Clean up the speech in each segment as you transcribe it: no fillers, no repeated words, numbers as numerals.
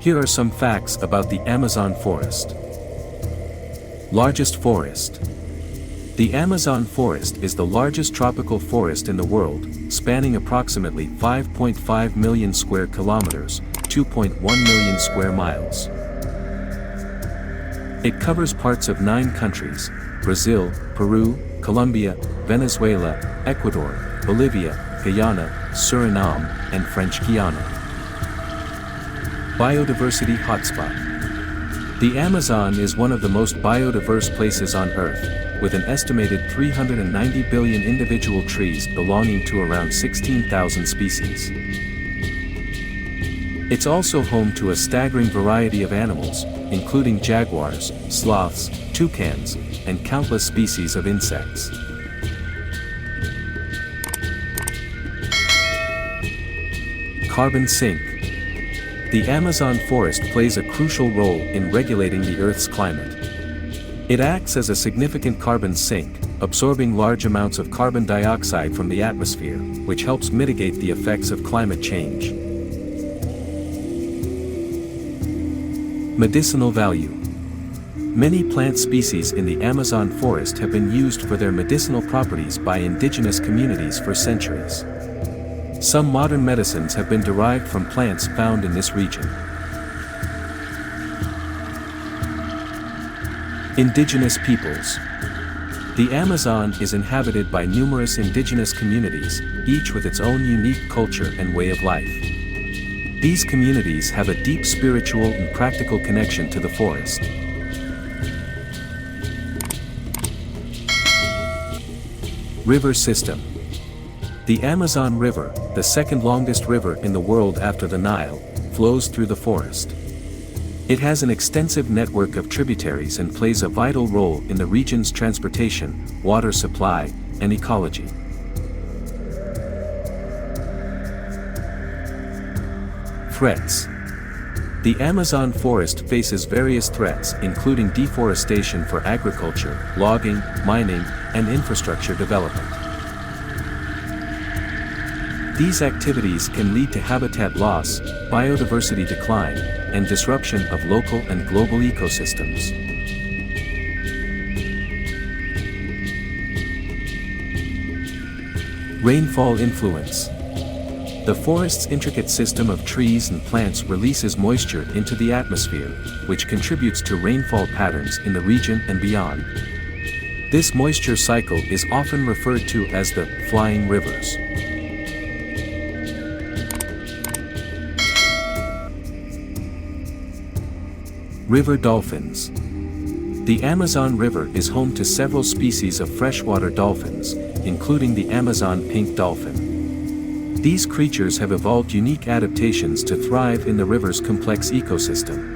Here are some facts about the Amazon forest. Largest forest. The Amazon forest is the largest tropical forest in the world, spanning approximately 5.5 million square kilometers, 2.1 million square miles. It covers parts of 9 countries: Brazil, Peru, Colombia, Venezuela, Ecuador, Bolivia, Guyana, Suriname, and French Guiana. Biodiversity hotspot. The Amazon is one of the most biodiverse places on Earth, with an estimated 390 billion individual trees belonging to around 16,000 species. It's also home to a staggering variety of animals, including jaguars, sloths, toucans, and countless species of insects. Carbon sink. The Amazon forest plays a crucial role in regulating the Earth's climate. It acts as a significant carbon sink, absorbing large amounts of carbon dioxide from the atmosphere, which helps mitigate the effects of climate change. Medicinal value. Many plant species in the Amazon forest have been used for their medicinal properties by indigenous communities for centuries. Some modern medicines have been derived from plants found in this region. Indigenous peoples. The Amazon is inhabited by numerous indigenous communities, each with its own unique culture and way of life. These communities have a deep spiritual and practical connection to the forest. River system. The Amazon River, the second longest river in the world after the Nile, flows through the forest. It has an extensive network of tributaries and plays a vital role in the region's transportation, water supply, and ecology. Threats. The Amazon forest faces various threats, including deforestation for agriculture, logging, mining, and infrastructure development. These activities can lead to habitat loss, biodiversity decline, and disruption of local and global ecosystems. Rainfall influence. The forest's intricate system of trees and plants releases moisture into the atmosphere, which contributes to rainfall patterns in the region and beyond. This moisture cycle is often referred to as the flying rivers. River dolphins. The Amazon River is home to several species of freshwater dolphins, including the Amazon pink dolphin. These creatures have evolved unique adaptations to thrive in the river's complex ecosystem.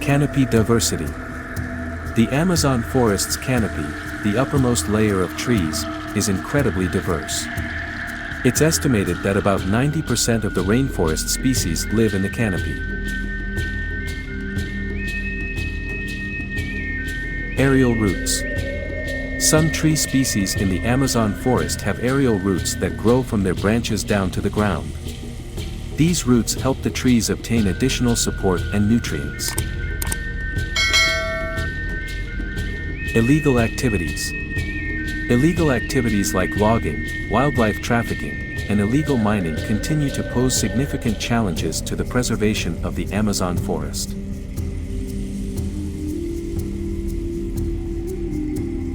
Canopy diversity. The Amazon forest's canopy, the uppermost layer of trees, is incredibly diverse. It's estimated that about 90% of the rainforest species live in the canopy. Aerial roots. Some tree species in the Amazon forest have aerial roots that grow from their branches down to the ground. These roots help the trees obtain additional support and nutrients. Illegal activities. Illegal activities like logging, wildlife trafficking, and illegal mining continue to pose significant challenges to the preservation of the Amazon forest.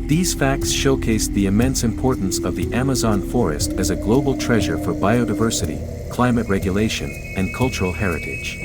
These facts showcase the immense importance of the Amazon forest as a global treasure for biodiversity, climate regulation, and cultural heritage.